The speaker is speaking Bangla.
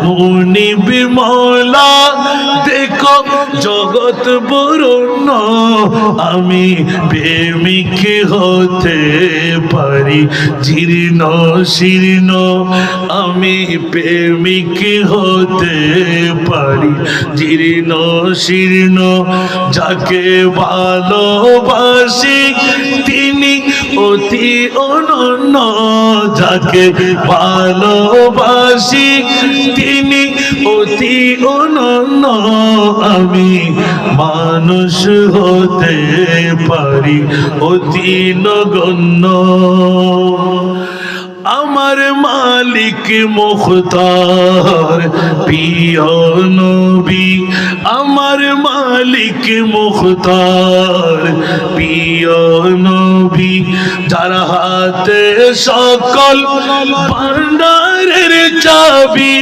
মুনিব মওলা দেখো জগৎ বরণ্য আমি প্রেমিক হতে পারি জীর্ণ শীর্ণ আমি প্রেমিক হতে পারি জীর্ণ শীর্ণ যাকে ভালোবাসি তিনি অতি অনন্য যাকে ভালোবাসি তিনি অতি অনন্য আমি মানুষ হতে পারি অতি নগণ্য আমার মালিক মুখতার প্রিয় নবী আমার মালিক মুখতার প্রিয় নবী যার হাতে সকল ভান্ডারের চাবি